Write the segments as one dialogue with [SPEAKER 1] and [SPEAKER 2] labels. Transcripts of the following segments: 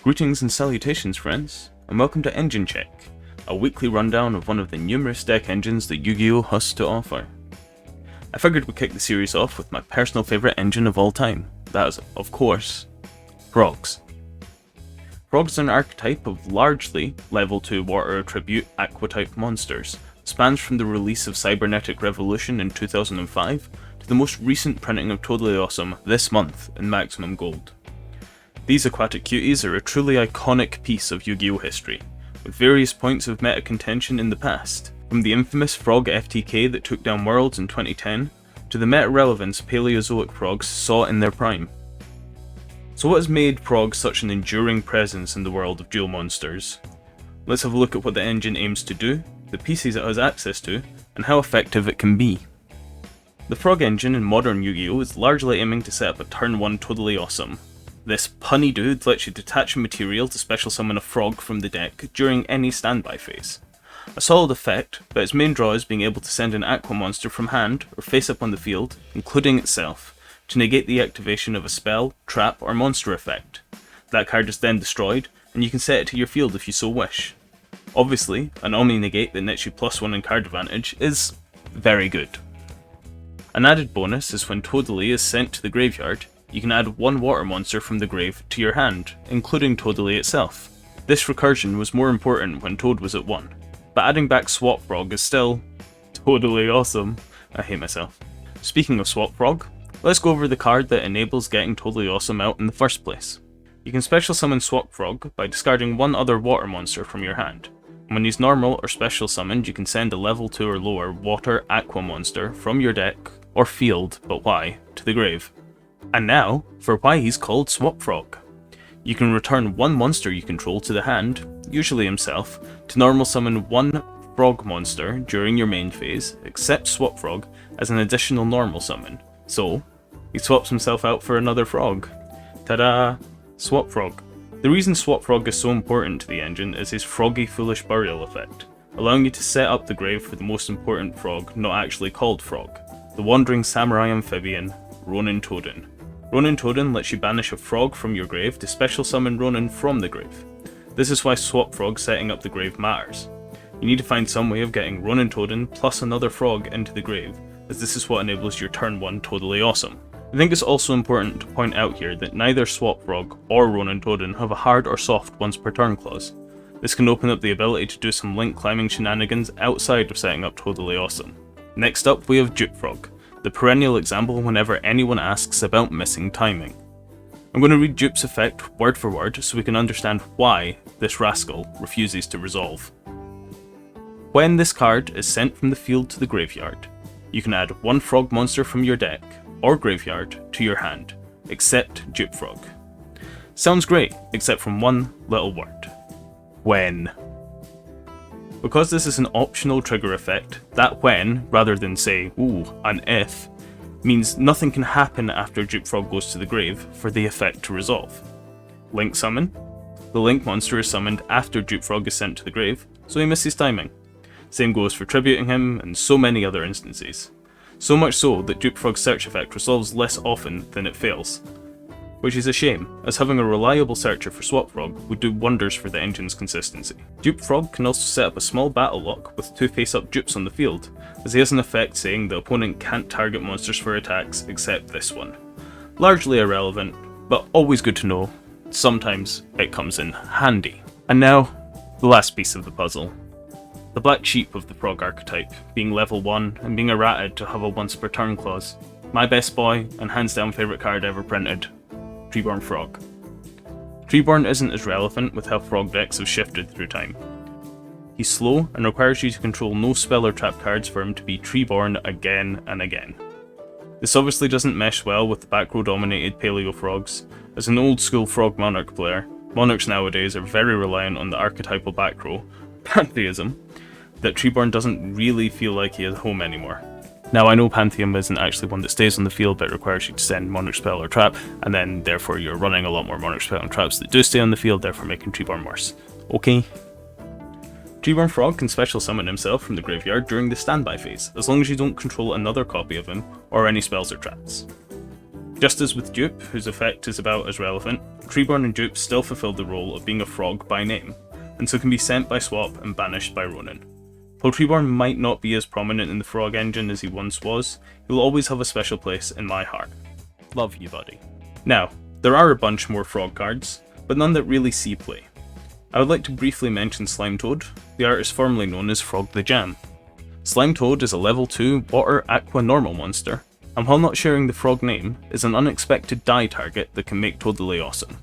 [SPEAKER 1] Greetings and salutations, friends, and welcome to Engine Check, a weekly rundown of one of the numerous deck engines that Yu-Gi-Oh! Has to offer. I figured we'd kick the series off with my personal favourite engine of all time, that is, of course, Frogs. Frogs are an archetype of largely level 2 water attribute aqua-type monsters, spans from the release of Cybernetic Revolution in 2005 to the most recent printing of Totally Awesome this month in Maximum Gold. These aquatic cuties are a truly iconic piece of Yu-Gi-Oh! History, with various points of meta contention in the past, from the infamous Frog FTK that took down Worlds in 2010, to the meta relevance Paleozoic Frogs saw in their prime. So what has made Frogs such an enduring presence in the world of duel monsters? Let's have a look at what the engine aims to do, the pieces it has access to, and how effective it can be. The Frog engine in modern Yu-Gi-Oh! Is largely aiming to set up a turn 1 Totally Awesome. This punny dude lets you detach a material to special summon a frog from the deck during any standby phase. A solid effect, but its main draw is being able to send an aqua monster from hand or face up on the field, including itself, to negate the activation of a spell, trap, or monster effect. That card is then destroyed, and you can set it to your field if you so wish. Obviously, an Omni-Negate that nets you +1 in card advantage is very good. An added bonus is when Totally is sent to the graveyard, you can add one water monster from the grave to your hand, including Totally itself. This recursion was more important when Toad was at 1, but adding back Swap Frog is still totally awesome. I hate myself. Speaking of Swap Frog, let's go over the card that enables getting Totally Awesome out in the first place. You can special summon Swap Frog by discarding one other water monster from your hand. When he's normal or special summoned, you can send a level 2 or lower water aqua monster from your deck, or field, but why, to the grave. And now, for why he's called Swap Frog. You can return one monster you control to the hand, usually himself, to normal summon one frog monster during your main phase, except Swap Frog, as an additional normal summon. So, he swaps himself out for another frog. Ta-da! Swap Frog. The reason Swap Frog is so important to the engine is his Froggy Foolish Burial effect, allowing you to set up the grave for the most important frog not actually called Frog, the Wandering Samurai Amphibian, Ronin Toadin. Ronin Toadin lets you banish a frog from your grave to special summon Ronin from the grave. This is why Swap Frog setting up the grave matters. You need to find some way of getting Ronin Toadin plus another frog into the grave, as this is what enables your turn 1 Totally Awesome. I think it's also important to point out here that neither Swap Frog or Ronin Toadin have a hard or soft once per turn clause. This can open up the ability to do some link climbing shenanigans outside of setting up Totally Awesome. Next up we have Dupe Frog, the perennial example whenever anyone asks about missing timing. I'm going to read Dupe's effect word for word so we can understand why this rascal refuses to resolve. When this card is sent from the field to the graveyard, you can add one frog monster from your deck, or graveyard, to your hand, except Dupe Frog. Sounds great, except from one little word. When. Because this is an optional trigger effect, that when, rather than say, ooh, an if, means nothing can happen after Dupe Frog goes to the grave for the effect to resolve. Link Summon. The Link monster is summoned after Dupe Frog is sent to the grave, so he misses timing. Same goes for tributing him, and so many other instances. So much so that Dupe Frog's search effect resolves less often than it fails. Which is a shame, as having a reliable searcher for Swap Frog would do wonders for the engine's consistency. Dupe Frog can also set up a small battle lock with 2 face-up dupes on the field, as he has an effect saying the opponent can't target monsters for attacks except this one. Largely irrelevant, but always good to know. Sometimes it comes in handy. And now, the last piece of the puzzle. The black sheep of the Frog archetype, being level 1 and being errated to have a once per turn clause. My best boy, and hands down favourite card ever printed. Treeborn Frog. Treeborn isn't as relevant with how frog decks have shifted through time. He's slow and requires you to control no spell or trap cards for him to be Treeborn again and again. This obviously doesn't mesh well with the back row dominated Paleo Frogs. As an old school Frog Monarch player, Monarchs nowadays are very reliant on the archetypal back row, pantheism, that Treeborn doesn't really feel like he has home anymore. Now I know Pantheon isn't actually one that stays on the field but requires you to send Monarch Spell or Trap, and then therefore you're running a lot more Monarch Spell and Traps that do stay on the field, therefore making Treeborn worse. Okay. Treeborn Frog can special summon himself from the graveyard during the standby phase, as long as you don't control another copy of him, or any spells or traps. Just as with Dupe, whose effect is about as relevant, Treeborn and Dupe still fulfill the role of being a frog by name, and so can be sent by swap and banished by ronin. While Treeborn might not be as prominent in the frog engine as he once was, he will always have a special place in my heart. Love you, buddy. Now, there are a bunch more frog cards, but none that really see play. I would like to briefly mention Slimetoad, the artist formerly known as Frog the Jam. Slimetoad is a level 2 water aqua normal monster, and while not sharing the frog name, is an unexpected die target that can make totally awesome.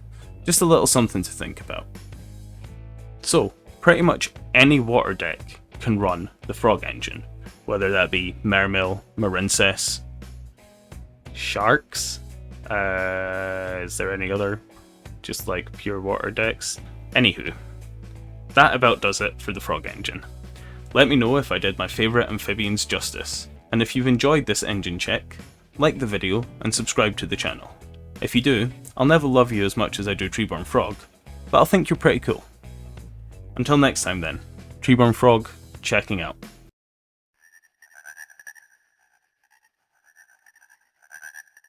[SPEAKER 1] Just a little something to think about. So, pretty much any water deck can run the frog engine, whether that be Mermail, Marincess, Sharks, is there any other just like pure water decks? Anywho, that about does it for the frog engine. Let me know if I did my favourite amphibians justice, and if you've enjoyed this engine check, like the video and subscribe to the channel. If you do, I'll never love you as much as I do Treeborn Frog, but I'll think you're pretty cool. Until next time then, Treeborn Frog checking out.